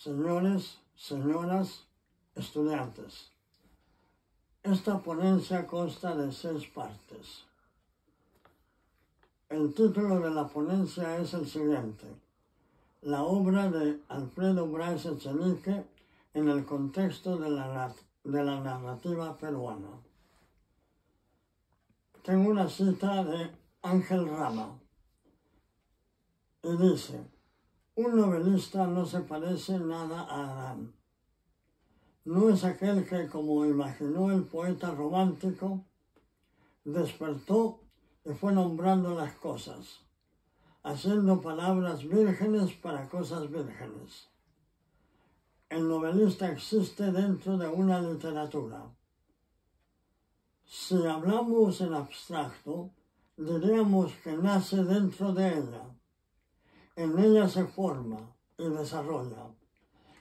señores, señoras, estudiantes. Esta ponencia consta de 6 partes. El título de la ponencia es el siguiente: la obra de Alfredo Bryce Echenique en el contexto de la narrativa peruana. Tengo una cita de Ángel Rama y dice: un novelista no se parece nada a Adán. No es aquel que, como imaginó el poeta romántico, despertó y fue nombrando las cosas, haciendo palabras vírgenes para cosas vírgenes. El novelista existe dentro de una literatura. Si hablamos en abstracto, diríamos que nace dentro de ella. En ella se forma y desarrolla.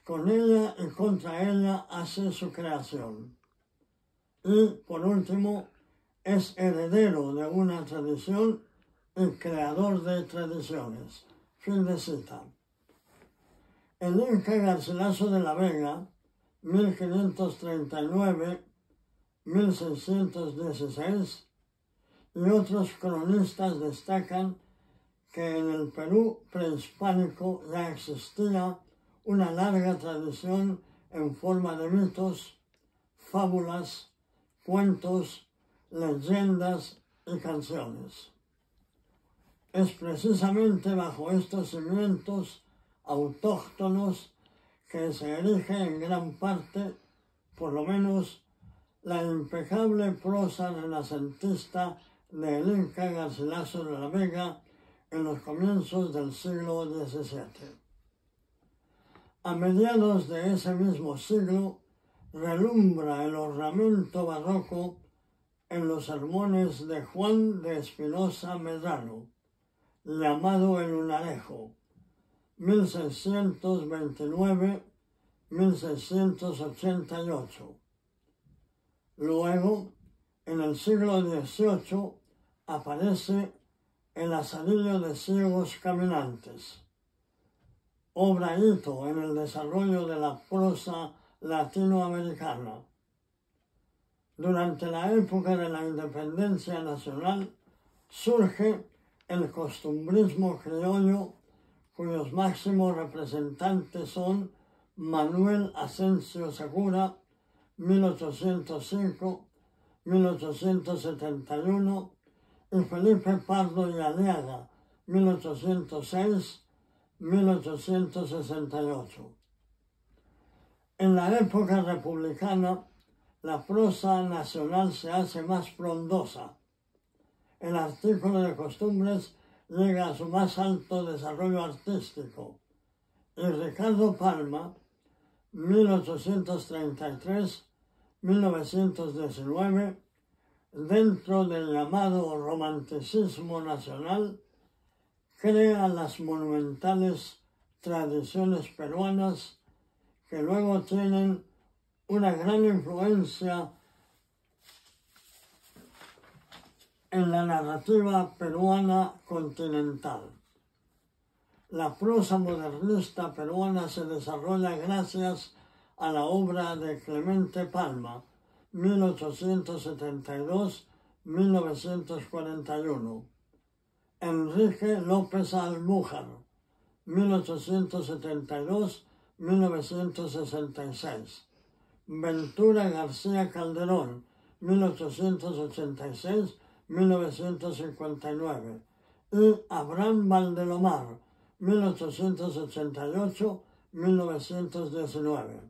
Con ella y contra ella hace su creación. Y, por último, es heredero de una tradición y creador de tradiciones. Fin de cita. El Inca Garcilaso de la Vega, 1539-1616, y otros cronistas destacan que en el Perú prehispánico ya existía una larga tradición en forma de mitos, fábulas, cuentos, leyendas y canciones. Es precisamente bajo estos cimientos autóctonos que se erige en gran parte, por lo menos, la impecable prosa renacentista del Inca Garcilaso de la Vega en los comienzos del siglo XVII. A mediados de ese mismo siglo relumbra el ornamento barroco en los sermones de Juan de Espinosa Medrano, llamado El Lunarejo, 1629-1688. Luego, en el siglo XVIII, aparece El Azarillo de Ciegos Caminantes, obra hito en el desarrollo de la prosa latinoamericana. Durante la época de la independencia nacional surge el costumbrismo criollo, cuyos máximos representantes son Manuel Asensio Segura, 1805-1871, y Felipe Pardo y Aliaga, 1806-1868. En la época republicana, la prosa nacional se hace más frondosa. El artículo de costumbres llega a su más alto desarrollo artístico, y Ricardo Palma, 1833-1919, dentro del llamado romanticismo nacional, crea las monumentales tradiciones peruanas que luego tienen una gran influencia en la narrativa peruana continental. La prosa modernista peruana se desarrolla gracias a la obra de Clemente Palma, 1872-1941, Enrique López Almújar, 1872-1966, Ventura García Calderón, 1886-1959, y Abraham Valdelomar, 1888-1919.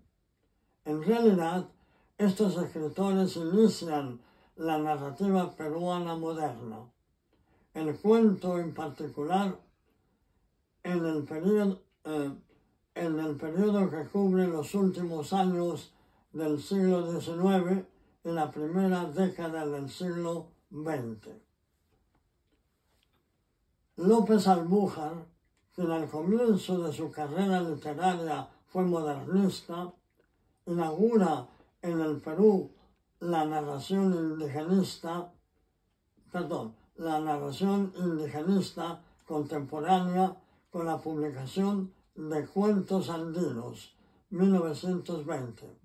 En realidad, estos escritores inician la narrativa peruana moderna. El cuento en particular, en el periodo que cubre los últimos años del siglo XIX y la primera década del siglo XX. López Almújar, quien al comienzo de su carrera literaria fue modernista, inaugura en el Perú la narración indigenista contemporánea con la publicación de Cuentos Andinos, 1920.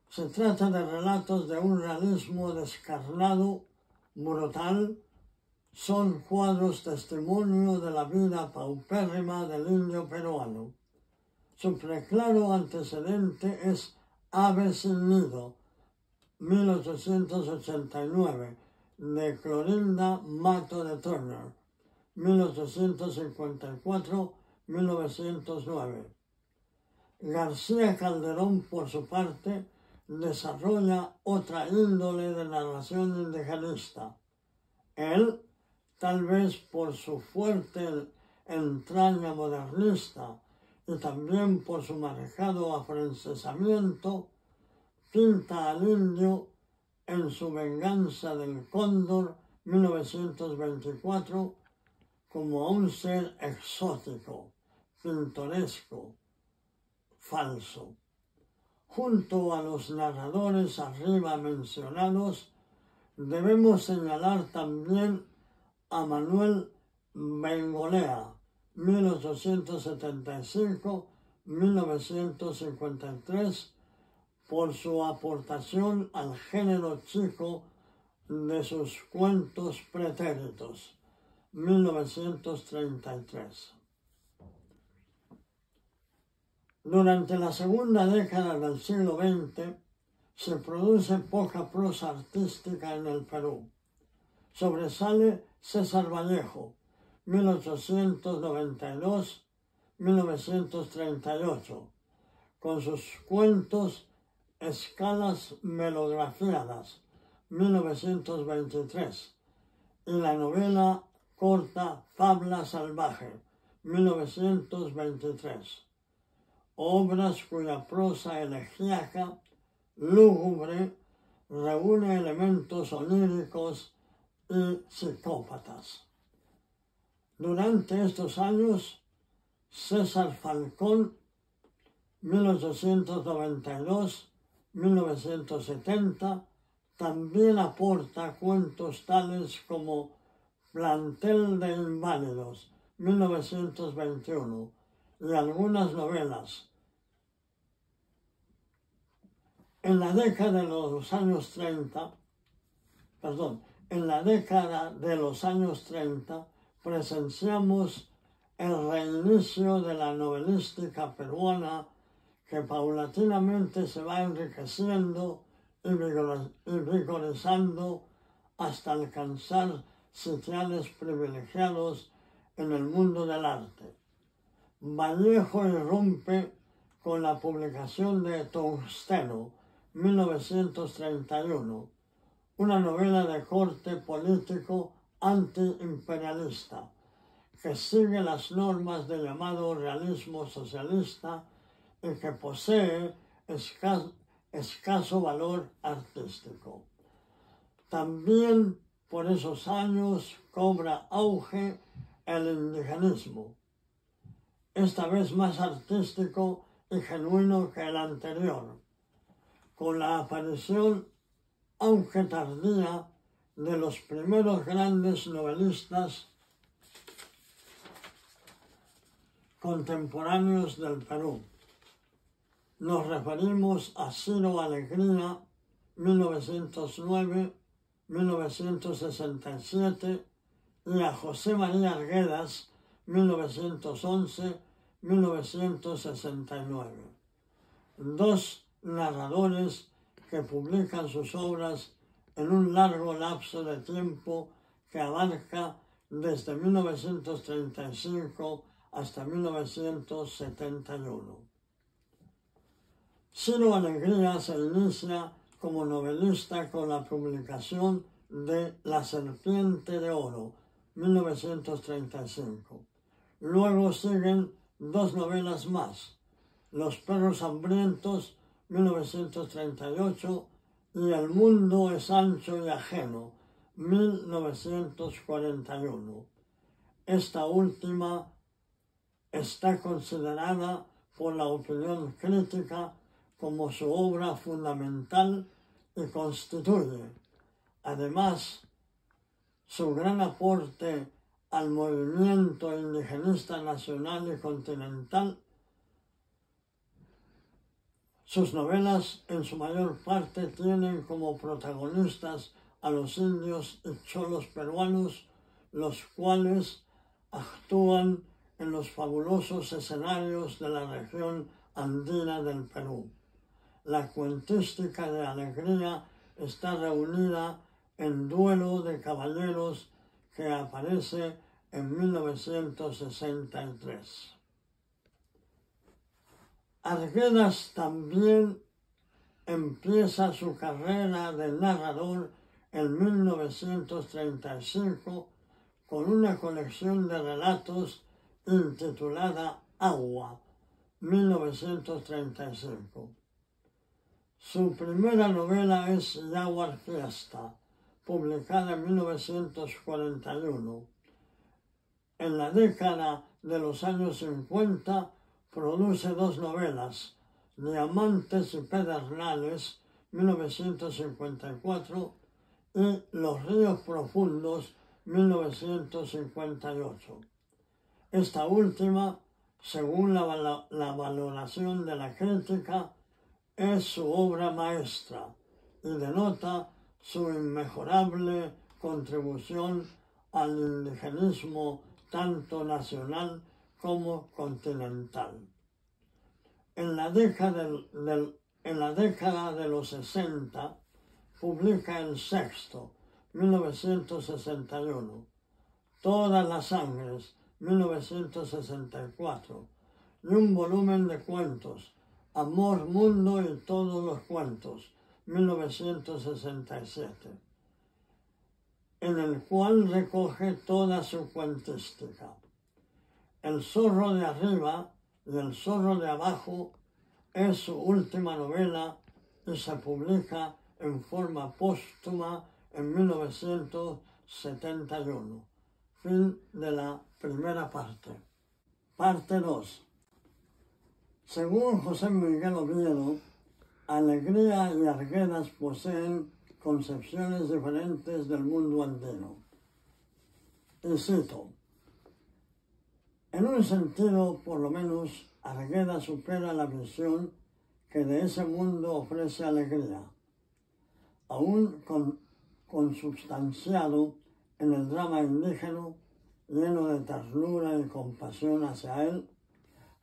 Se trata de relatos de un realismo descarnado, brutal. Son cuadros testimonio de la vida paupérrima del indio peruano. Su preclaro antecedente es Ave sin nido, 1889, de Clorinda Mato de Turner, 1854-1909. García Calderón, por su parte, desarrolla otra índole de narración indigenista. Él, tal vez por su fuerte entraña modernista y también por su marcado afrancesamiento, pinta al indio en su Venganza del Cóndor, 1924, como un ser exótico, pintoresco, falso. Junto a los narradores arriba mencionados, debemos señalar también a Manuel Bengolea, 1875-1953, por su aportación al género chico de sus cuentos pretéritos, 1933. Durante la segunda década del siglo XX se produce poca prosa artística en el Perú. Sobresale César Vallejo, 1892-1938, con sus cuentos Escalas melografiadas, 1923, y la novela corta Fabla salvaje, 1923. Obras cuya prosa elegíaca, lúgubre, reúne elementos oníricos y psicópatas. Durante estos años, César Falcón, 1892-1970, también aporta cuentos tales como Plantel de Inválidos, 1921, y algunas novelas. En la década de los años 30, presenciamos el reinicio de la novelística peruana que paulatinamente se va enriqueciendo y vigorizando hasta alcanzar sitiales privilegiados en el mundo del arte. Vallejo irrumpe con la publicación de Tungsteno, 1931, una novela de corte político antiimperialista que sigue las normas del llamado realismo socialista y que posee escaso valor artístico. También por esos años cobra auge el indigenismo, esta vez más artístico y genuino que el anterior, con la aparición, aunque tardía, de los primeros grandes novelistas contemporáneos del Perú. Nos referimos a Ciro Alegría, 1909-1967, y a José María Arguedas, 1911-1969. Dos narradores que publican sus obras en un largo lapso de tiempo que abarca desde 1935 hasta 1971. Ciro Alegría se inicia como novelista con la publicación de La serpiente de oro, 1935. Luego siguen dos novelas más, Los perros hambrientos, 1938, y El mundo es ancho y ajeno, 1941. Esta última está considerada por la opinión crítica como su obra fundamental y constituye, además, su gran aporte al movimiento indigenista nacional y continental, Sus novelas en su mayor parte tienen como protagonistas a los indios y cholos peruanos, los cuales actúan en los fabulosos escenarios de la región andina del Perú. La cuentística de alegría está reunida en Duelo de Caballeros, que aparece en 1963. Arguedas también empieza su carrera de narrador en 1935 con una colección de relatos intitulada Agua, 1935. Su primera novela es Jaguar Fiesta, publicada en 1941. En la década de los años 50 produce dos novelas, Diamantes y Pedernales, 1954, y Los ríos profundos, 1958. Esta última, según la valoración de la crítica, es su obra maestra y denota su inmejorable contribución al indigenismo tanto nacional como continental. En la década de los 60 publica El Sexto, 1961, Todas las Sangres, 1964, y un volumen de cuentos, Amor, Mundo y Todos los Cuentos, 1967, en el cual recoge toda su cuentística. El zorro de arriba y el zorro de abajo es su última novela y se publica en forma póstuma en 1971. Fin de la primera parte. Parte 2. Según José Miguel Oviedo, Alegría y Arguedas poseen concepciones diferentes del mundo andino. Y cito: en un sentido, por lo menos, Arguedas supera la visión que de ese mundo ofrece alegría, aún consubstanciado en el drama indígena, lleno de ternura y compasión hacia él.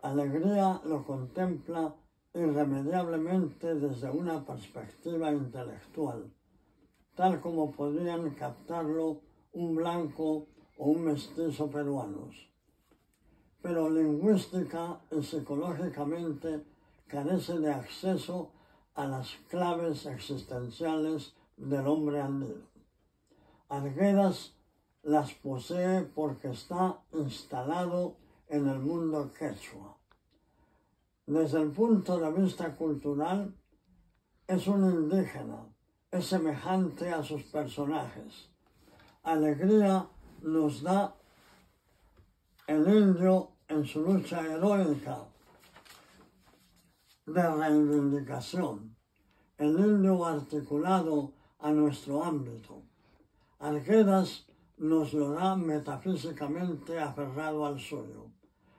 Alegría lo contempla irremediablemente desde una perspectiva intelectual, tal como podrían captarlo un blanco o un mestizo peruanos. Pero lingüística y psicológicamente carece de acceso a las claves existenciales del hombre andino. Arguedas las posee porque está instalado en el mundo quechua. Desde el punto de vista cultural, es un indígena, es semejante a sus personajes. Alegría nos da el indio en su lucha heroica de reivindicación, el indio articulado a nuestro ámbito. Arguedas nos lo da metafísicamente aferrado al suyo,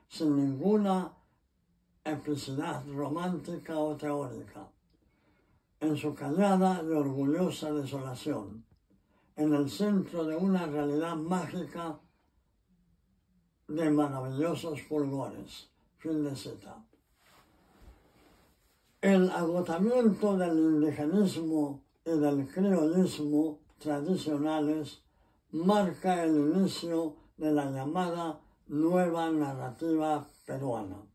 sin ninguna epicidad romántica o teórica, en su callada y orgullosa desolación, en el centro de una realidad mágica de maravillosos fulgores. Fin de cita. El agotamiento del indigenismo y del criollismo tradicionales marca el inicio de la llamada nueva narrativa peruana.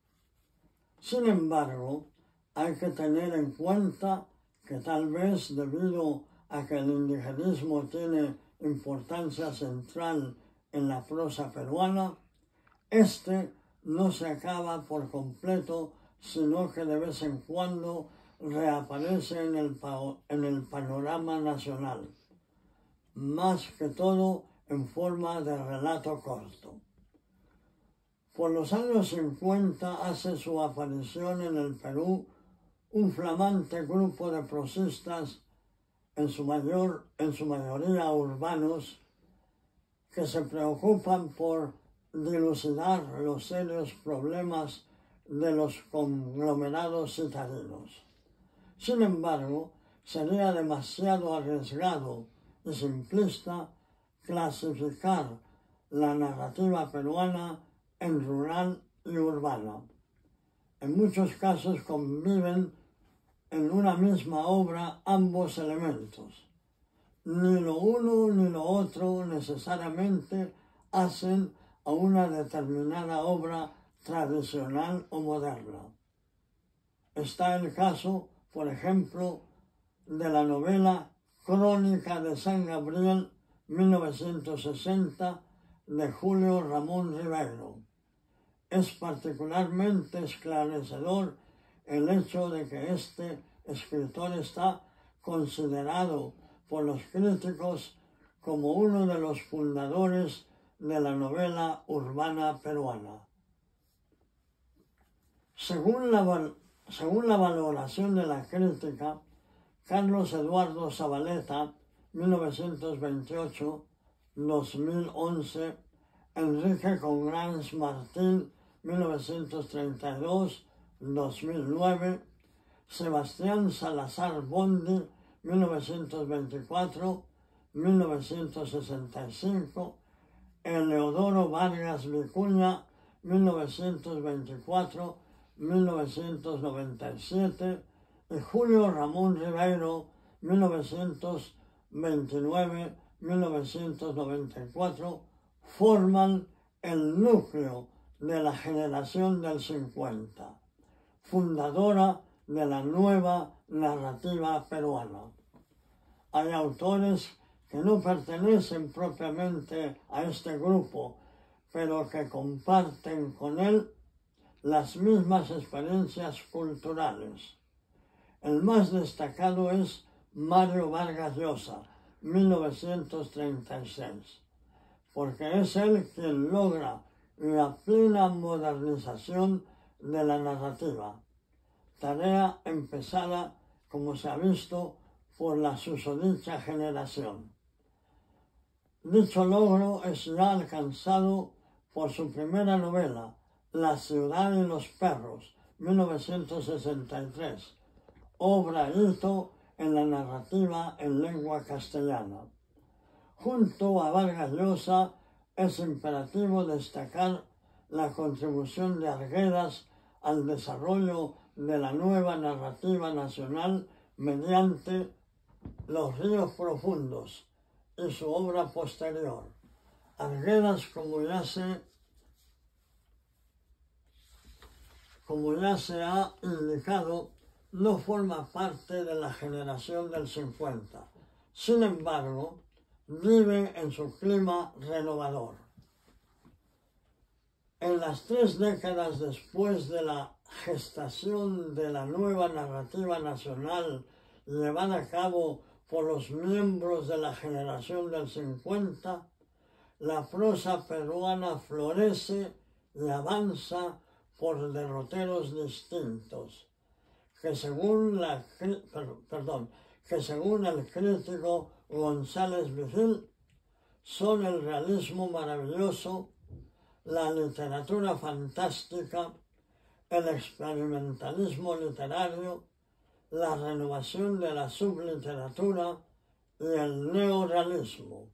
Sin embargo, hay que tener en cuenta que tal vez debido a que el indigenismo tiene importancia central en la prosa peruana, este no se acaba por completo, sino que de vez en cuando reaparece en el panorama nacional, más que todo en forma de relato corto. Por los años 50 hace su aparición en el Perú un flamante grupo de prosistas, en su mayoría urbanos, que se preocupan por dilucidar los serios problemas de los conglomerados citadinos. Sin embargo, sería demasiado arriesgado y simplista clasificar la narrativa peruana en rural y urbana. En muchos casos conviven en una misma obra ambos elementos. Ni lo uno ni lo otro necesariamente hacen a una determinada obra tradicional o moderna. Está el caso, por ejemplo, de la novela Crónica de San Gabriel, 1960, de Julio Ramón Ribeiro. Es particularmente esclarecedor el hecho de que este escritor está considerado por los críticos como uno de los fundadores de la novela urbana peruana. Según la valoración de la crítica, Carlos Eduardo Zabaleta, 1928-2011, Enrique Congrans Martín, 1932-2009, Sebastián Salazar Bondi, 1924-1965, Eleodoro Vargas Vicuña, 1924-1997, y Julio Ramón Ribeiro, 1929-1994, forman el núcleo de la generación del 50, fundadora de la nueva narrativa peruana. Hay autores que no pertenecen propiamente a este grupo, pero que comparten con él las mismas experiencias culturales. El más destacado es Mario Vargas Llosa, 1936, porque es él quien logra la plena modernización de la narrativa, tarea empezada, como se ha visto, por la susodicha generación. Dicho logro es ya alcanzado por su primera novela, La ciudad y los perros, 1963, obra hito en la narrativa en lengua castellana. Junto a Vargas Llosa es imperativo destacar la contribución de Arguedas al desarrollo de la nueva narrativa nacional mediante Los ríos profundos y su obra posterior. Arguedas, como ya se ha indicado, no forma parte de la generación del 50. Sin embargo, vive en su clima renovador. En las 3 décadas después de la gestación de la nueva narrativa nacional llevada a cabo por los miembros de la generación del 50, la prosa peruana florece y avanza por derroteros distintos, que según el crítico González Vigil, son el realismo maravilloso, la literatura fantástica, el experimentalismo literario, la renovación de la subliteratura y el neorrealismo.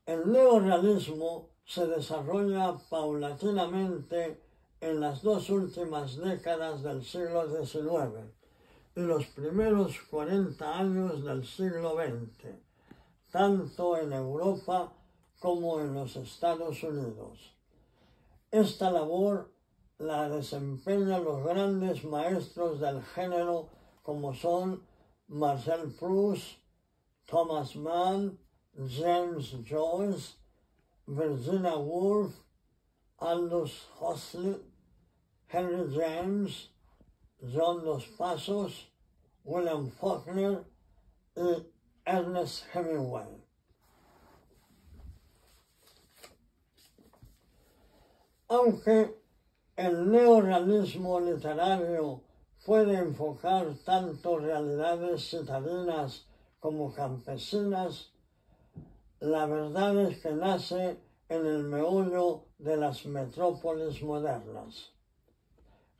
El neorrealismo se desarrolla paulatinamente en las 2 últimas décadas del siglo XIX y los primeros 40 años del siglo XX, tanto en Europa como en los Estados Unidos. Esta labor la desempeñan los grandes maestros del género como son Marcel Proust, Thomas Mann, James Joyce, Virginia Woolf, Aldous Huxley, Henry James, John Dos Passos, William Faulkner y Ernest Hemingway. Aunque el neorrealismo literario puede enfocar tanto realidades citadinas como campesinas, la verdad es que nace en el meollo de las metrópolis modernas.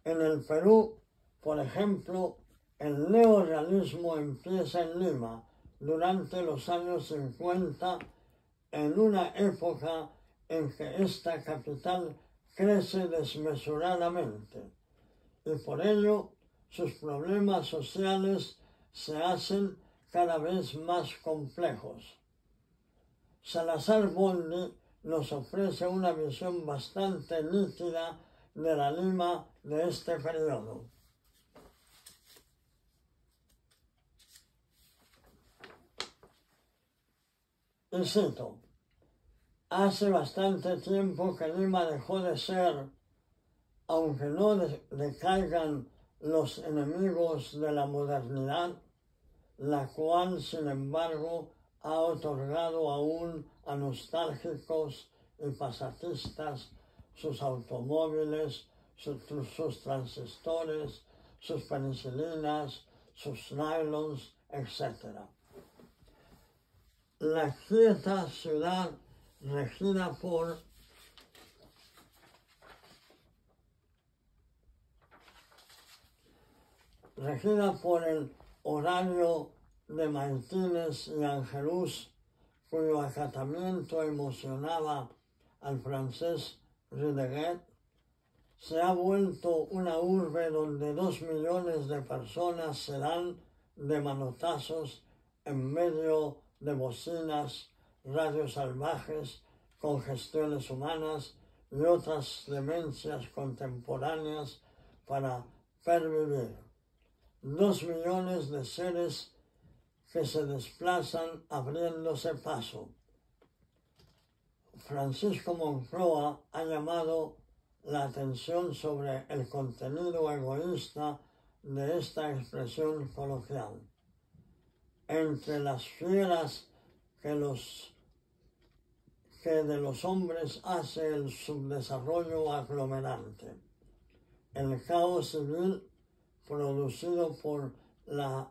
En el Perú, Por ejemplo, el neorrealismo empieza en Lima durante los años 50, en una época en que esta capital crece desmesuradamente y por ello sus problemas sociales se hacen cada vez más complejos. Salazar Bondy nos ofrece una visión bastante nítida de la Lima de este periodo. Y cito: hace bastante tiempo que Lima dejó de ser, aunque no decaigan los enemigos de la modernidad, la cual, sin embargo, ha otorgado aún a nostálgicos y pasatistas sus automóviles, sus transistores, sus penicilinas, sus nylons, etc. La quieta ciudad regida por el horario de Maitines y Angelus, cuyo acatamiento emocionaba al francés Rideghet, se ha vuelto una urbe donde 2 millones de personas se dan de manotazos en medio de bocinas, radios salvajes, congestiones humanas y otras demencias contemporáneas para pervivir. 2 millones de seres que se desplazan abriéndose paso. Francisco Moncloa ha llamado la atención sobre el contenido egoísta de esta expresión coloquial. Entre las fieras que de los hombres hace el subdesarrollo aglomerante, el caos civil producido por la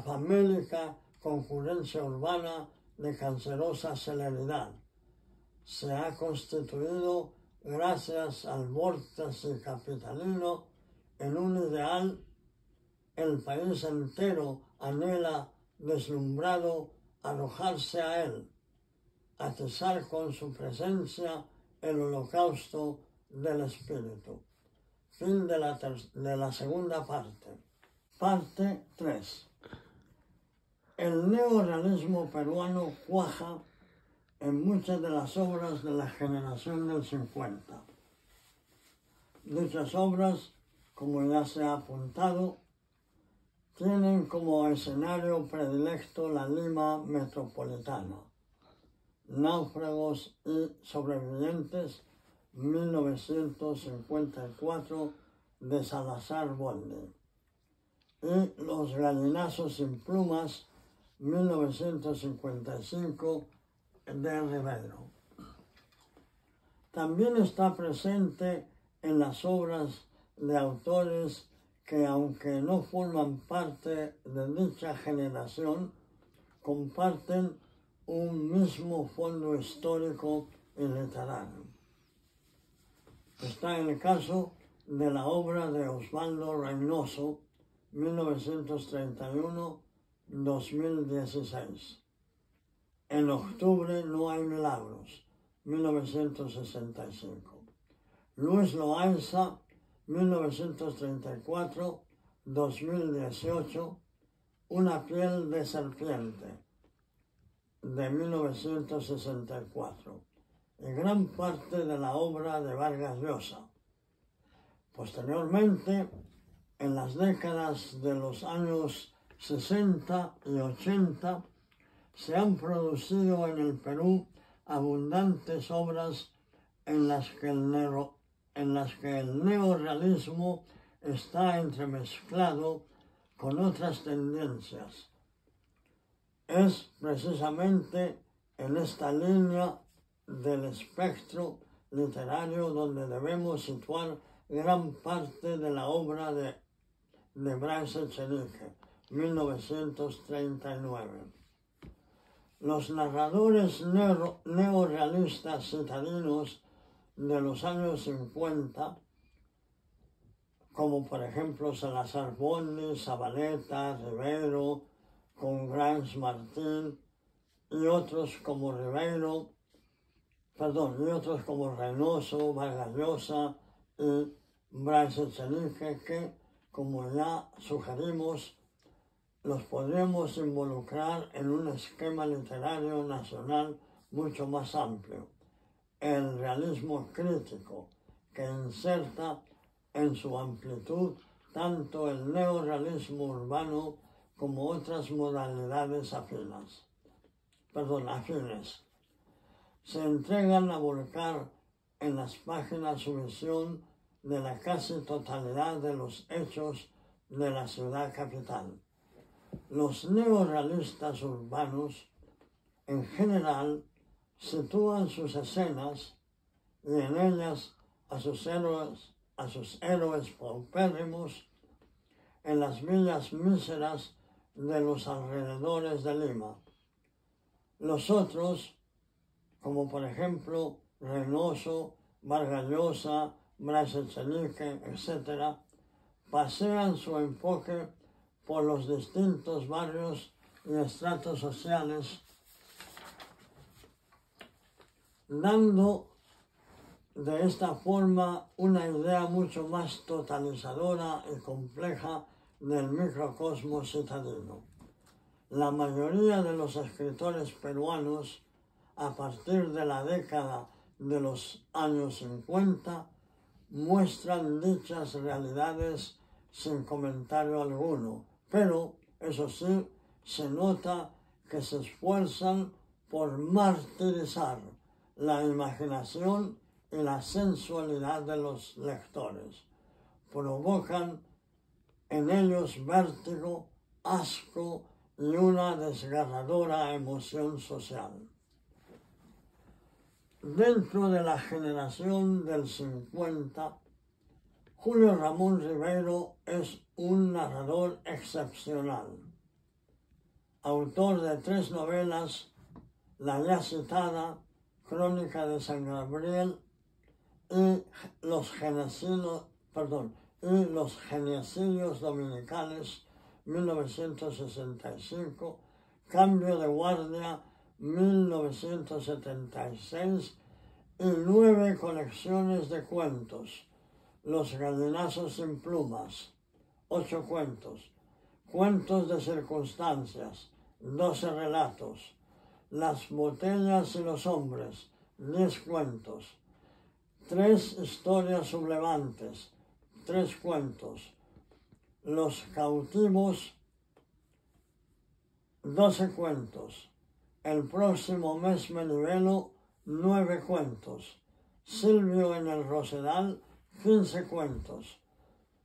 famélica concurrencia urbana de cancerosa celeridad, se ha constituido, gracias al vórtice capitalino, en un ideal. El país entero anhela, deslumbrado, arrojarse a él, atizar con su presencia el holocausto del espíritu. Fin de la segunda parte. Parte 3. El neorrealismo peruano cuaja en muchas de las obras de la generación del 50. Dichas obras, como ya se ha apuntado, tienen como escenario predilecto la Lima metropolitana. Náufragos y sobrevivientes, 1954, de Salazar Bondy. Y Los gallinazos sin plumas, 1955, de Rivero. También está presente en las obras de autores que, aunque no forman parte de dicha generación, comparten un mismo fondo histórico y literario. Está en el caso de la obra de Osvaldo Reynoso, 1931-2016. En octubre no hay milagros, 1965. Luis Loaiza, 1934-2018, Una piel de serpiente, de 1964, y gran parte de la obra de Vargas Llosa. Posteriormente, en las décadas de los años 60 y 80, se han producido en el Perú abundantes obras en las que el neorrealismo está entremezclado con otras tendencias. Es precisamente en esta línea del espectro literario donde debemos situar gran parte de la obra de Bryce Echenique, 1939. Los narradores neorrealistas citadinos de los años 50, como por ejemplo Salazar Bondi, Zabaleta, Rivero, Congrans Martín y otros como Reynoso, Vargas Llosa y Bryce Echenique, que, como ya sugerimos, los podríamos involucrar en un esquema literario nacional mucho más amplio, el realismo crítico, que inserta en su amplitud tanto el neorrealismo urbano como otras modalidades afines. Se entregan a volcar en las páginas su visión de la casi totalidad de los hechos de la ciudad capital. Los neorrealistas urbanos, en general, sitúan sus escenas y en ellas a sus héroes paupérrimos en las villas míseras de los alrededores de Lima. Los otros, como por ejemplo Reynoso, Vargas Llosa, Bryce Echenique, etc., pasean su enfoque por los distintos barrios y estratos sociales, dando de esta forma una idea mucho más totalizadora y compleja del microcosmos citadino. La mayoría de los escritores peruanos, a partir de la década de los años 50, muestran dichas realidades sin comentario alguno, pero, eso sí, se nota que se esfuerzan por martirizar la imaginación y la sensualidad de los lectores. Provocan en ellos vértigo, asco y una desgarradora emoción social. Dentro de la generación del 50, Julio Ramón Rivero es un narrador excepcional. Autor de 3 novelas, la ya citada Crónica de San Gabriel y los Genecidios Dominicales, 1965, Cambio de Guardia, 1976, y 9 colecciones de cuentos, Los Gallinazos sin Plumas, 8 cuentos, Cuentos de Circunstancias, 12 relatos, Las Botellas y los Hombres, 10 cuentos, 3 historias sublevantes, 3 cuentos, Los Cautivos, 12 cuentos, El próximo mes me nivelo, 9 cuentos, Silvio en el Rosedal, 15 cuentos,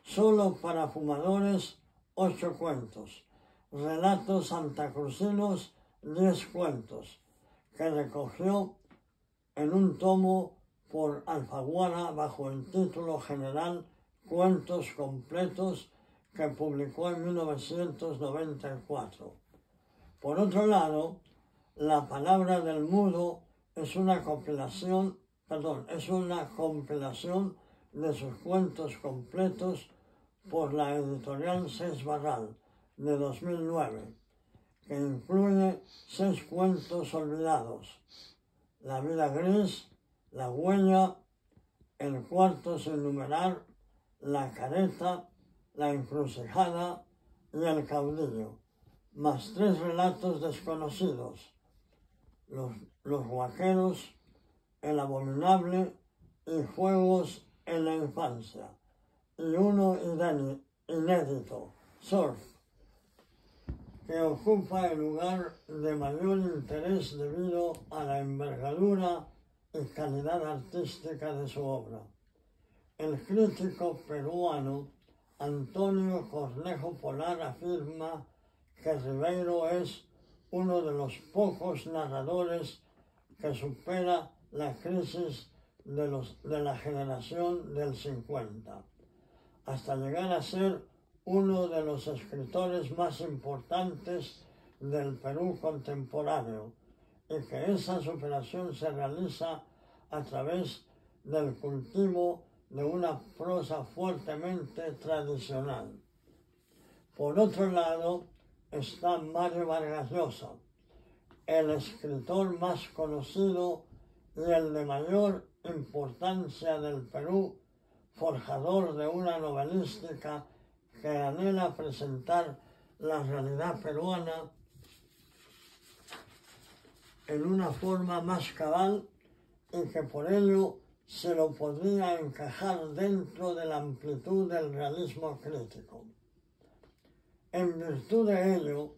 Solo para fumadores, 8 cuentos, Relatos santacrucinos, 10 cuentos, que recogió en un tomo por Alfaguara bajo el título general Cuentos completos, que publicó en 1994. Por otro lado, La Palabra del Mudo es una compilación de sus cuentos completos por la editorial Seix Barral de 2009, que incluye 6 cuentos olvidados: La vida gris, La huella, El cuarto sin numerar, La careta, La encrucijada y El caudillo, más 3 relatos desconocidos: Los guaqueros, El abominable y Juegos en la infancia, y uno inédito, Surf, que ocupa el lugar de mayor interés debido a la envergadura y calidad artística de su obra. El crítico peruano Antonio Cornejo Polar afirma que Rivero es uno de los pocos narradores que supera la crisis de la generación del 50, hasta llegar a ser uno de los escritores más importantes del Perú contemporáneo, y que esa superación se realiza a través del cultivo de una prosa fuertemente tradicional. Por otro lado, está Mario Vargas Llosa, el escritor más conocido y el de mayor importancia del Perú, forjador de una novelística que anhela presentar la realidad peruana en una forma más cabal y que por ello se lo podría encajar dentro de la amplitud del realismo crítico. En virtud de ello,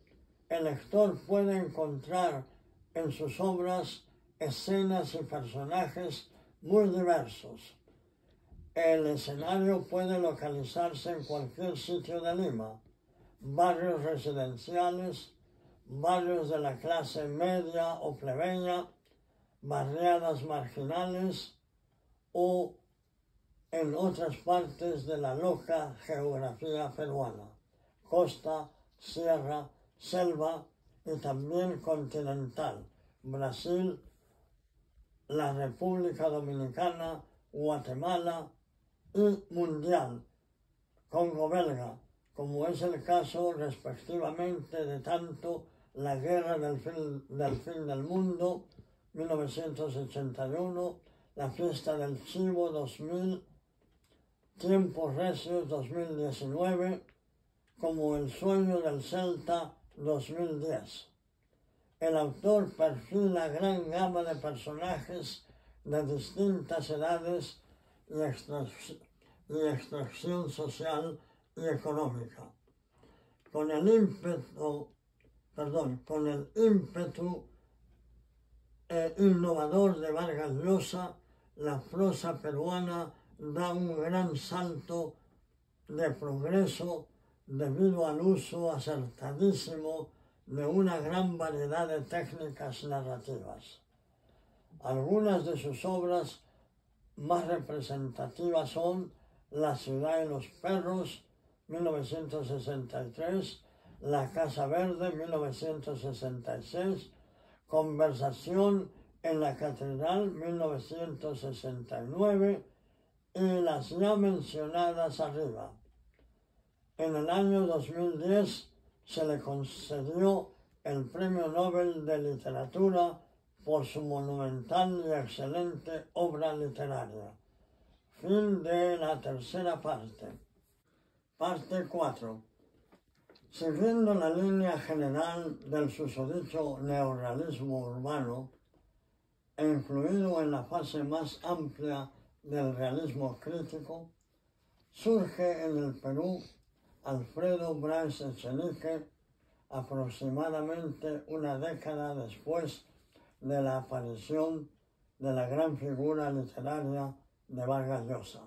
el lector puede encontrar en sus obras escenas y personajes muy diversos. El escenario puede localizarse en cualquier sitio de Lima, barrios residenciales, barrios de la clase media o plebeya, barriadas marginales o en otras partes de la loca geografía peruana, costa, sierra, selva y también continental, Brasil, la República Dominicana, Guatemala y mundial, Congo belga, como es el caso respectivamente de tanto la Guerra del Fin del Mundo, 1981, la Fiesta del Chivo, 2000, Tiempos Recios, 2019, como El Sueño del Celta, 2010. El autor perfila gran gama de personajes de distintas edades y extracción social y económica. Con el ímpetu innovador de Vargas Llosa, la prosa peruana da un gran salto de progreso debido al uso acertadísimo de una gran variedad de técnicas narrativas. Algunas de sus obras más representativas son La ciudad y los perros, 1963, La Casa Verde, 1966, Conversación en la Catedral, 1969, y las ya mencionadas arriba. En el año 2010 se le concedió el Premio Nobel de Literatura por su monumental y excelente obra literaria. Fin de la tercera parte. Parte 4. Siguiendo la línea general del susodicho neorrealismo urbano, e influido en la fase más amplia del realismo crítico, surge en el Perú Alfredo Bryce Echenique, aproximadamente una década después de la aparición de la gran figura literaria de Vargas Llosa.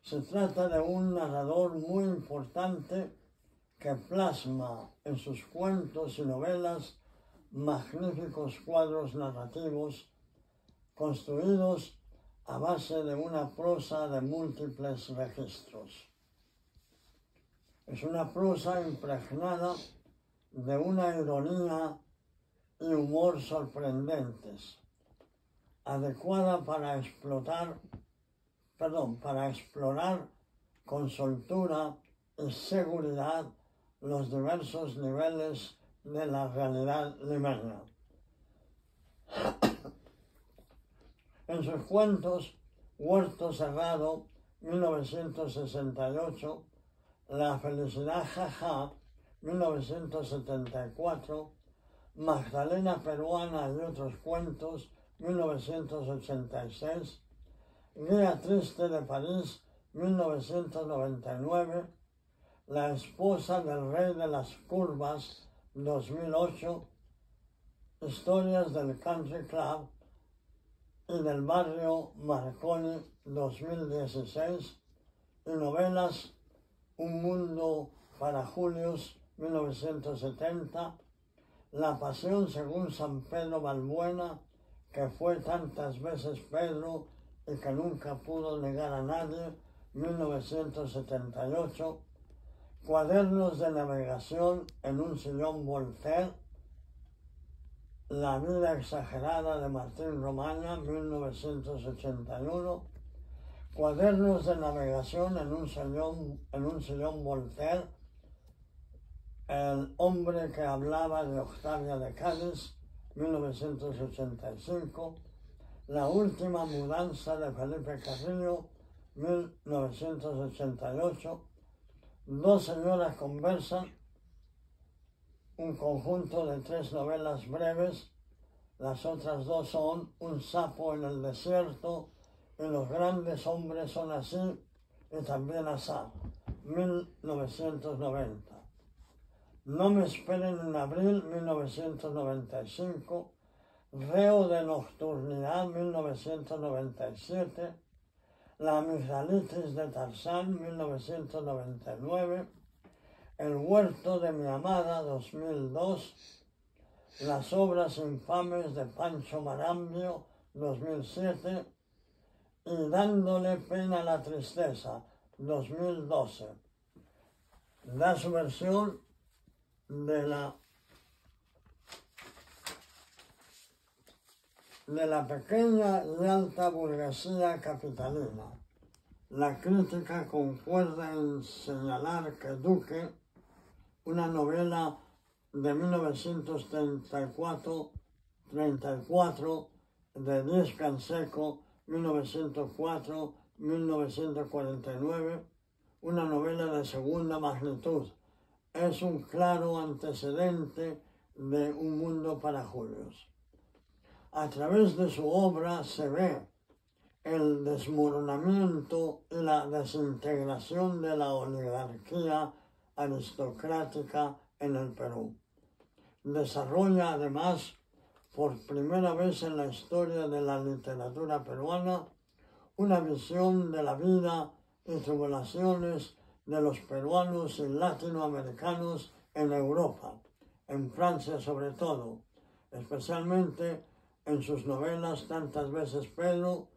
Se trata de un narrador muy importante que plasma en sus cuentos y novelas magníficos cuadros narrativos construidos a base de una prosa de múltiples registros. Es una prosa impregnada de una ironía y humor sorprendentes, adecuada para explorar con soltura y seguridad los diversos niveles de la realidad limeña. En sus cuentos Huerto Cerrado, 1968, La felicidad jaja, 1974, Magdalena peruana y otros cuentos, 1986, Guía triste de París, 1999, La esposa del rey de las curvas, 2008, Historias del Country Club y del barrio Marconi, 2016, y novelas Un mundo para Julius, 1970, La pasión según San Pedro Balbuena, que fue tantas veces Pedro y que nunca pudo negar a nadie, 1978, Cuadernos de navegación en un sillón Voltaire, La vida exagerada de Martín Romaña, 1981. Cuadernos de navegación en un sillón Voltaire. El hombre que hablaba de Octavia de Cádiz, 1985. La última mudanza de Felipe Carrillo, 1988. Dos señoras conversan, un conjunto de 3 novelas breves. Las otras 2 son Un sapo en el desierto y Los grandes hombres son así y también asá, 1990. No me esperen en abril, 1995. Reo de nocturnidad, 1997. La amigdalitis de Tarzán, 1999. El huerto de mi amada, 2002. Las obras infames de Pancho Marambio, 2007. Y Dándole pena a la tristeza, 2012. Da su versión de la pequeña y alta burguesía capitalina. La crítica concuerda en señalar que Duque, una novela de 1934 de Diez Canseco, 1904-1949, una novela de segunda magnitud, es un claro antecedente de Un mundo para Julios. A través de su obra se ve el desmoronamiento y la desintegración de la oligarquía aristocrática en el Perú. Desarrolla además, por primera vez en la historia de la literatura peruana, una visión de la vida y tribulaciones de los peruanos y latinoamericanos en Europa, en Francia sobre todo, especialmente en sus novelas Tantas veces Pedro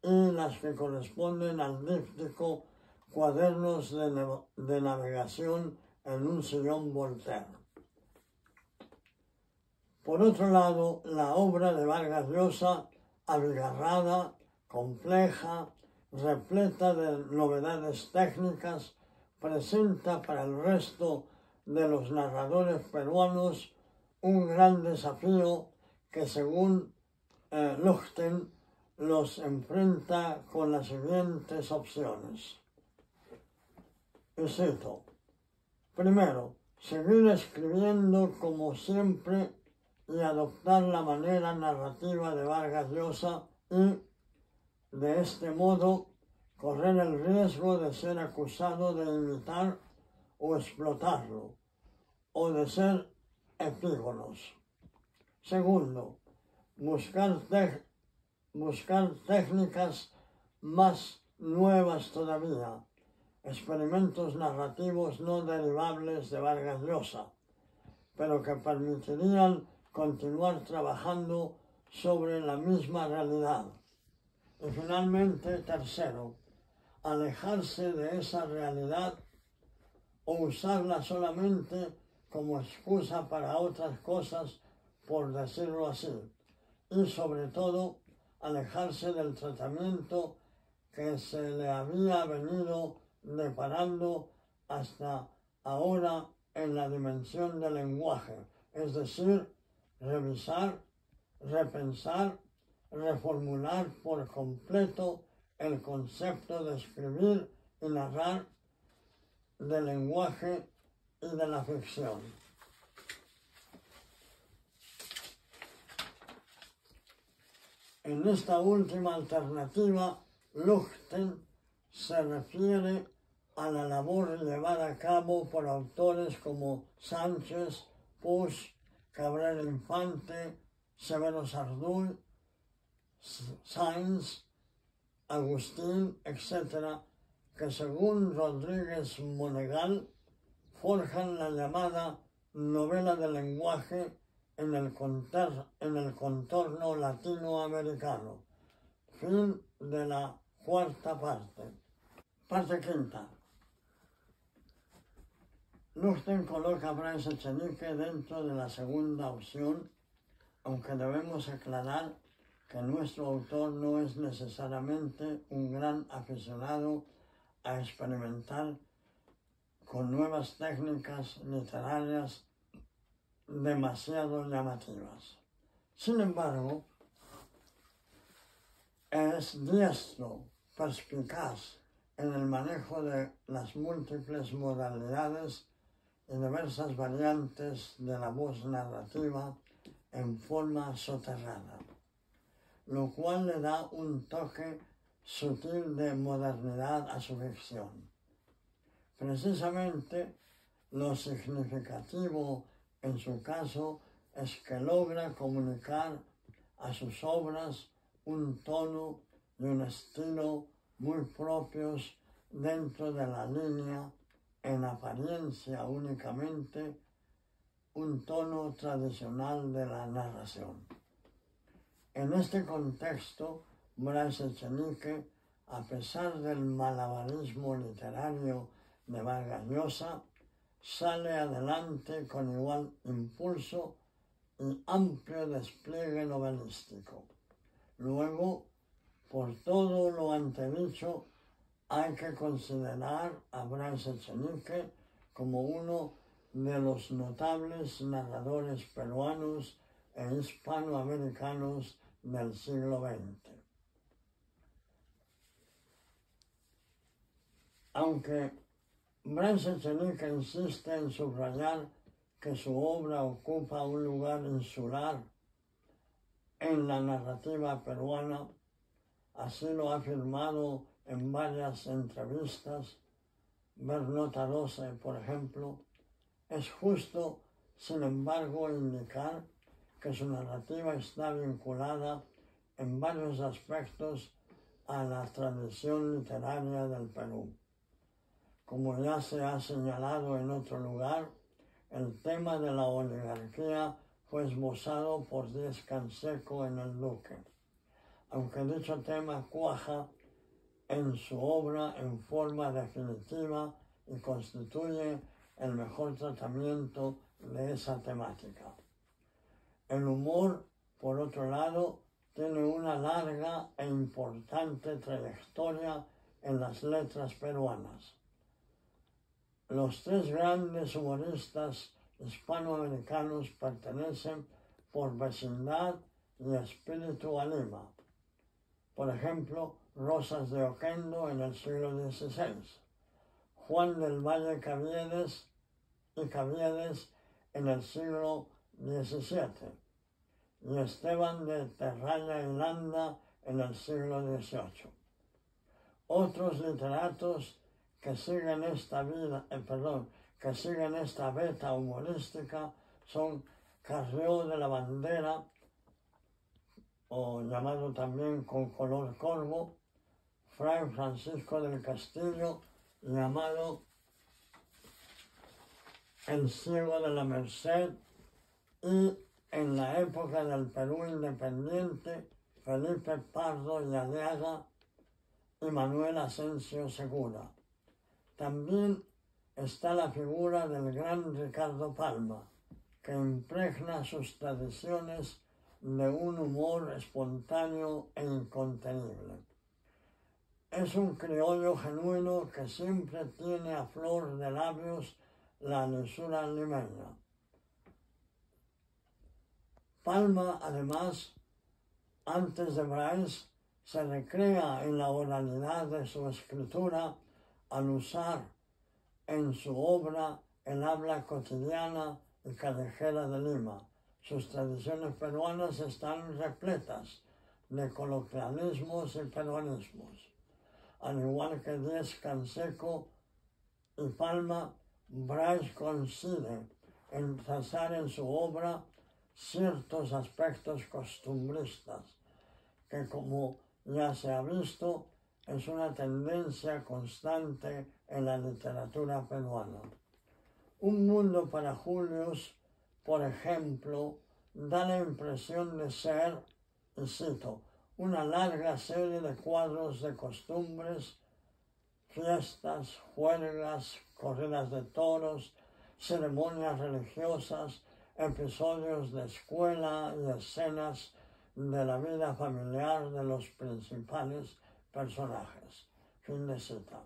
y las que corresponden al díptico Cuadernos de navegación en un sillón Voltaire. Por otro lado, la obra de Vargas Llosa, abigarrada, compleja, repleta de novedades técnicas, presenta para el resto de los narradores peruanos un gran desafío que, según Luchten, los enfrenta con las siguientes opciones. Y cito: primero, seguir escribiendo como siempre y adoptar la manera narrativa de Vargas Llosa y, de este modo, correr el riesgo de ser acusado de imitar o explotarlo, o de ser epígonos. Segundo, buscar técnicas más nuevas todavía, experimentos narrativos no derivables de Vargas Llosa, pero que permitirían continuar trabajando sobre la misma realidad. Y finalmente, tercero, alejarse de esa realidad o usarla solamente como excusa para otras cosas, por decirlo así, y sobre todo alejarse del tratamiento que se le había venido deparando hasta ahora en la dimensión del lenguaje, es decir, revisar, repensar, reformular por completo el concepto de escribir y narrar, del lenguaje y de la ficción. En esta última alternativa, Luchten se refiere a la labor llevada a cabo por autores como Sánchez, Puig, Cabrera Infante, Severo Sarduy, Sainz, Agustín, etc., que según Rodríguez Monegal forjan la llamada novela del lenguaje en el contorno latinoamericano. Fin de la cuarta parte. Parte quinta. Luchten coloca a Bryce Echenique dentro de la segunda opción, aunque debemos aclarar que nuestro autor no es necesariamente un gran aficionado a experimentar con nuevas técnicas literarias demasiado llamativas. Sin embargo, es diestro, perspicaz en el manejo de las múltiples modalidades y diversas variantes de la voz narrativa en forma soterrada, lo cual le da un toque sutil de modernidad a su ficción. Precisamente lo significativo en su caso es que logra comunicar a sus obras un tono y un estilo muy propios dentro de la línea, en apariencia únicamente, un tono tradicional de la narración. En este contexto, Bryce Echenique, a pesar del malabarismo literario de Vargas Llosa, sale adelante con igual impulso y amplio despliegue novelístico. Luego, por todo lo antedicho, hay que considerar a Bryce Echenique como uno de los notables narradores peruanos e hispanoamericanos del siglo XX. Aunque Bryce Echenique insiste en subrayar que su obra ocupa un lugar insular en la narrativa peruana, así lo ha afirmado en varias entrevistas, Bernota Rose, por ejemplo, es justo, sin embargo, indicar que su narrativa está vinculada en varios aspectos a la tradición literaria del Perú. Como ya se ha señalado en otro lugar, el tema de la oligarquía fue esbozado por Díez Canseco en El Duque, aunque dicho tema cuaja en su obra en forma definitiva y constituye el mejor tratamiento de esa temática. El humor, por otro lado, tiene una larga e importante trayectoria en las letras peruanas. Los tres grandes humoristas hispanoamericanos pertenecen por vecindad y espíritu a Lima. Por ejemplo, Rosas de Oquendo en el siglo XVI, Juan del Valle Caviedes en el siglo XVII y Esteban de Terraya y Landa en el siglo XVIII. Otros literatos que siguen esta beta humorística son Carrió de la Bandera, o llamado también Con Color Corvo, Fray Francisco del Castillo, llamado El Ciego de la Merced, y en la época del Perú independiente, Felipe Pardo y Aliaga y Manuel Asensio Segura. También está la figura del gran Ricardo Palma, que impregna sus tradiciones de un humor espontáneo e incontenible. Es un criollo genuino que siempre tiene a flor de labios la lisura limeña. Palma, además, antes de Bryce, se recrea en la oralidad de su escritura al usar en su obra el habla cotidiana y callejera de Lima. Sus tradiciones peruanas están repletas de coloquialismos y peruanismos. Al igual que Díez Canseco y Palma, Bryce coincide en trazar en su obra ciertos aspectos costumbristas, que, como ya se ha visto, es una tendencia constante en la literatura peruana. Un mundo para Julius, por ejemplo, da la impresión de ser, y cito, una larga serie de cuadros de costumbres, fiestas, juergas, corridas de toros, ceremonias religiosas, episodios de escuela y escenas de la vida familiar de los principales personajes. Fin de cita.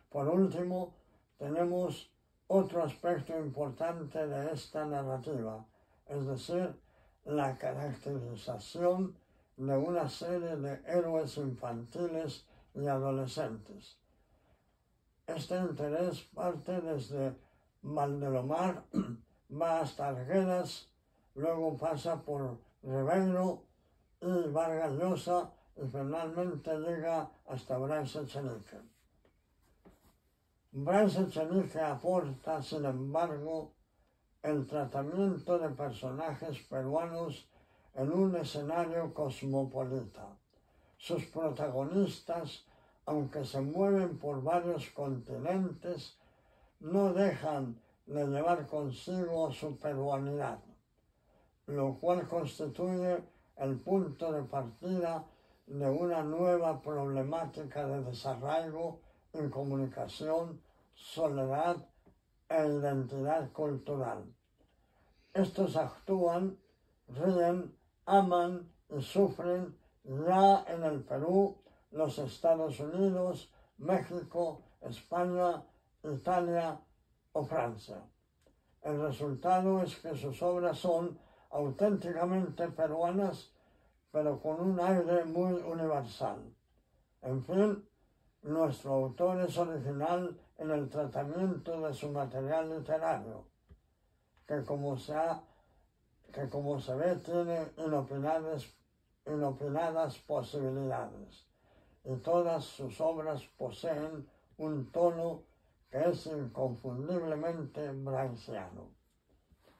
Por último, tenemos otro aspecto importante de esta narrativa, es decir, la caracterización de una serie de héroes infantiles y adolescentes. Este interés parte desde Valdelomar, va hasta Arguedas, luego pasa por Ribeiro y Vargas Llosa y finalmente llega hasta Bryce Echenique. Bryce Echenique aporta, sin embargo, el tratamiento de personajes peruanos en un escenario cosmopolita. Sus protagonistas, aunque se mueven por varios continentes, no dejan de llevar consigo su peruanidad, lo cual constituye el punto de partida de una nueva problemática de desarraigo, incomunicación, soledad e identidad cultural. Estos actúan, ríen, aman y sufren ya en el Perú, los Estados Unidos, México, España, Italia o Francia. El resultado es que sus obras son auténticamente peruanas, pero con un aire muy universal. En fin, nuestro autor es original en el tratamiento de su material literario, que como se ve tiene inopinadas posibilidades, y todas sus obras poseen un tono que es inconfundiblemente bryceano.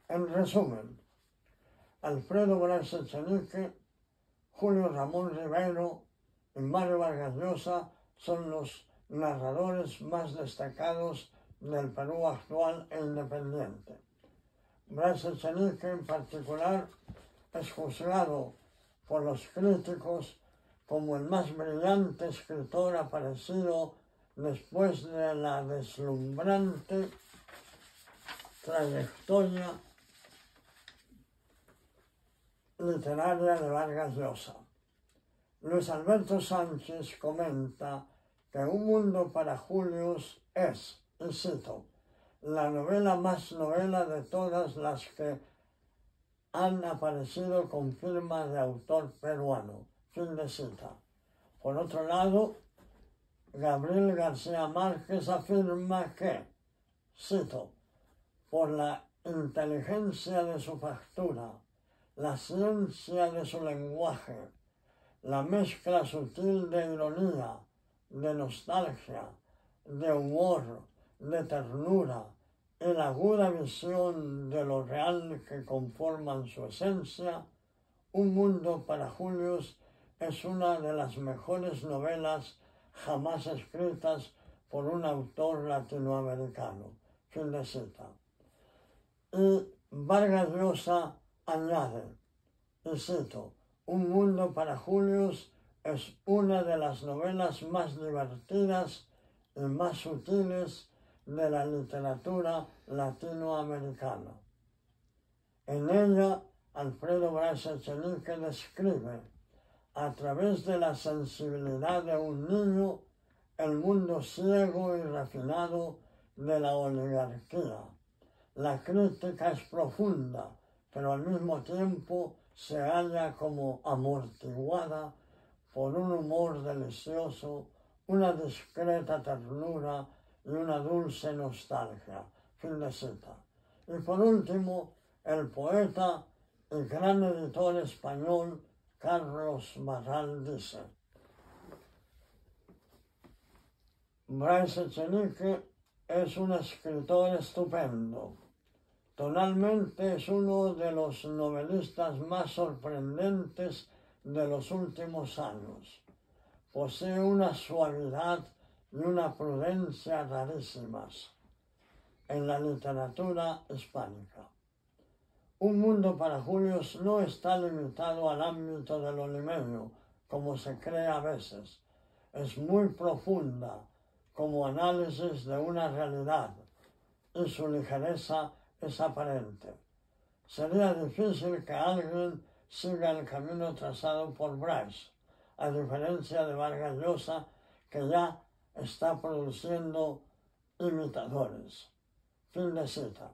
En resumen, Alfredo Bryce Echenique, Julio Ramón Ribeiro y Mario Vargas Llosa son los narradores más destacados del Perú actual e independiente. Bryce Echenique, en particular, es juzgado por los críticos como el más brillante escritor aparecido después de la deslumbrante trayectoria literaria de Vargas Llosa. Luis Alberto Sánchez comenta que Un mundo para Julius es, y cito, la novela más novela de todas las que han aparecido con firma de autor peruano. Fin de cita. Por otro lado, Gabriel García Márquez afirma que, cito, por la inteligencia de su factura, la ciencia de su lenguaje, la mezcla sutil de ironía, de nostalgia, de humor, de ternura y la aguda visión de lo real que conforman su esencia, Un mundo para Julius es una de las mejores novelas jamás escritas por un autor latinoamericano. Fin de cita. Y Vargas Llosa añade, y cito, Un mundo para Julius es una de las novelas más divertidas y más sutiles de la literatura latinoamericana. En ella, Alfredo Bryce Echenique describe, a través de la sensibilidad de un niño, el mundo ciego y refinado de la oligarquía. La crítica es profunda, pero al mismo tiempo se halla como amortiguada por un humor delicioso, una discreta ternura y una dulce nostalgia. Fin de cita. Y por último, el poeta y gran editor español Carlos Barral dice, Bryce Echenique es un escritor estupendo. Tonalmente es uno de los novelistas más sorprendentes de los últimos años. Posee una suavidad y una prudencia rarísimas en la literatura hispánica. Un mundo para Julius no está limitado al ámbito de lo limeño, como se cree a veces. Es muy profunda como análisis de una realidad y su ligereza es aparente. sería difícil que alguien siga el camino trazado por Bryce, a diferencia de Vargas Llosa, que ya está produciendo imitadores. Fin de cita.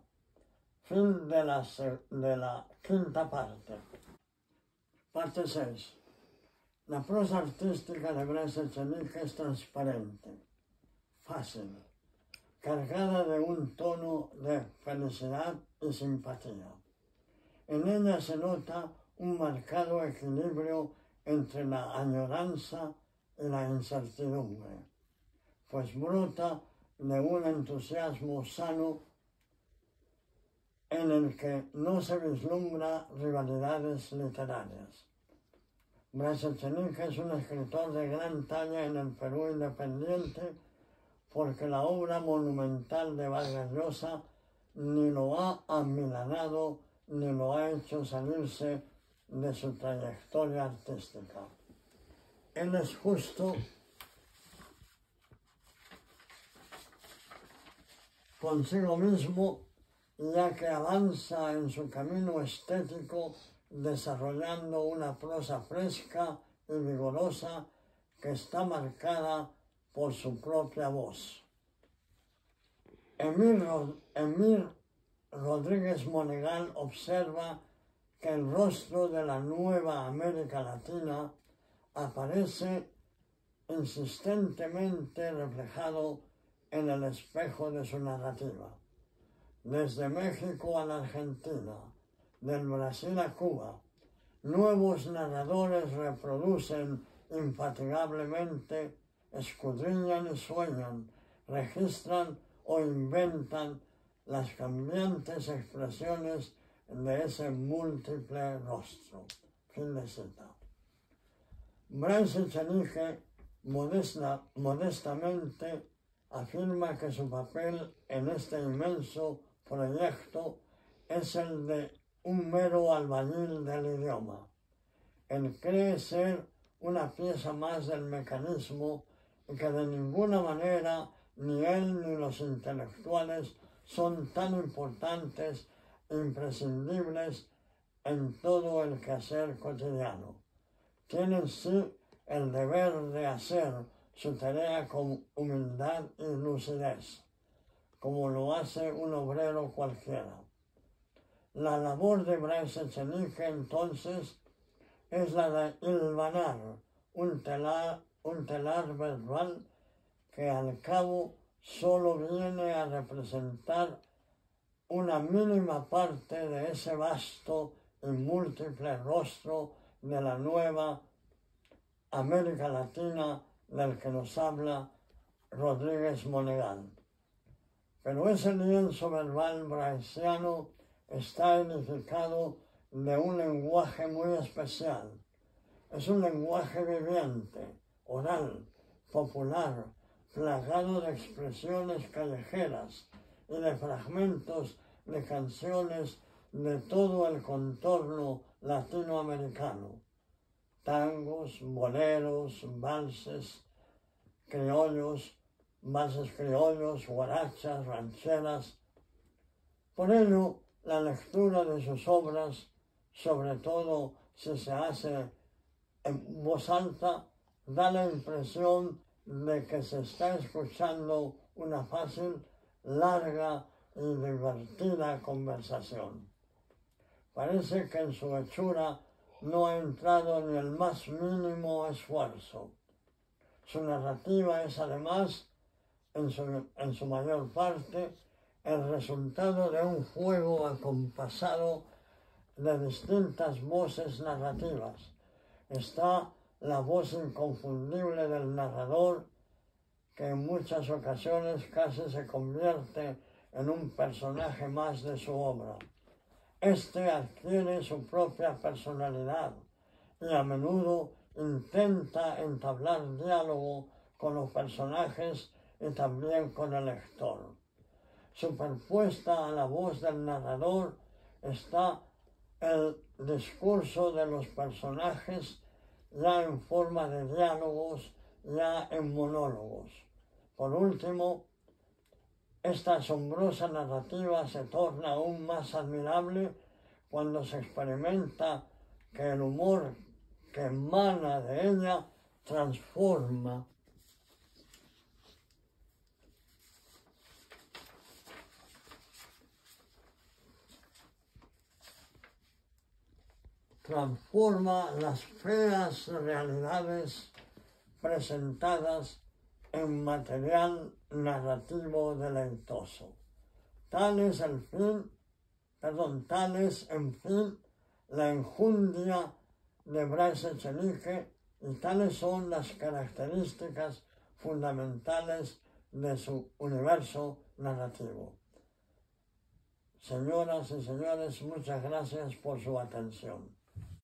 Fin de la quinta parte. Parte 6. La prosa artística de Bryce Echenique es transparente, fácil, cargada de un tono de felicidad y simpatía. En ella se nota un marcado equilibrio entre la añoranza y la incertidumbre, pues brota de un entusiasmo sano en el que no se vislumbra rivalidades literarias. Bryce Echenique es un escritor de gran talla en el Perú independiente porque la obra monumental de Vargas Llosa ni lo ha amilanado ni lo ha hecho salirse de su trayectoria artística. Él es justo consigo mismo, ya que avanza en su camino estético desarrollando una prosa fresca y vigorosa que está marcada por su propia voz. Emir Rodríguez Monegal observa que el rostro de la nueva América Latina aparece insistentemente reflejado en el espejo de su narrativa. Desde México a la Argentina, del Brasil a Cuba, nuevos narradores reproducen infatigablemente, escudriñan y sueñan, registran o inventan las cambiantes expresiones de ese múltiple rostro. Fin de cita. Bryce Echenique modestamente afirma que su papel en este inmenso proyecto es el de un mero albañil del idioma. Él cree ser una pieza más del mecanismo y que de ninguna manera ni él ni los intelectuales son tan importantes e imprescindibles en todo el quehacer cotidiano. Tienen sí el deber de hacer su tarea con humildad y lucidez, como lo hace un obrero cualquiera. La labor de Bryce Echenique, entonces, es la de hilvanar un telar verbal que al cabo solo viene a representar una mínima parte de ese vasto y múltiple rostro de la nueva América Latina del que nos habla Rodríguez Monegal. Pero ese lienzo verbal bryceano está edificado de un lenguaje muy especial. Es un lenguaje viviente, oral, popular, plagado de expresiones callejeras y de fragmentos de canciones de todo el contorno latinoamericano. Tangos, boleros, valses criollos, guarachas, rancheras. Por ello, la lectura de sus obras, sobre todo si se hace en voz alta, da la impresión de que se está escuchando una fácil, larga y divertida conversación. Parece que en su hechura no ha entrado ni el más mínimo esfuerzo. Su narrativa es además, en su mayor parte, el resultado de un juego acompasado de distintas voces narrativas. Está la voz inconfundible del narrador, que en muchas ocasiones casi se convierte en un personaje más de su obra. Este adquiere su propia personalidad y a menudo intenta entablar diálogo con los personajes y también con el lector. Superpuesta a la voz del narrador está el discurso de los personajes ya en forma de diálogos, ya en monólogos. Por último, esta asombrosa narrativa se torna aún más admirable cuando se experimenta que el humor que emana de ella transforma las feas realidades presentadas en material narrativo deleitoso. Tal es, en fin, la enjundia de Bryce Echenique y tales son las características fundamentales de su universo narrativo. Señoras y señores, muchas gracias por su atención.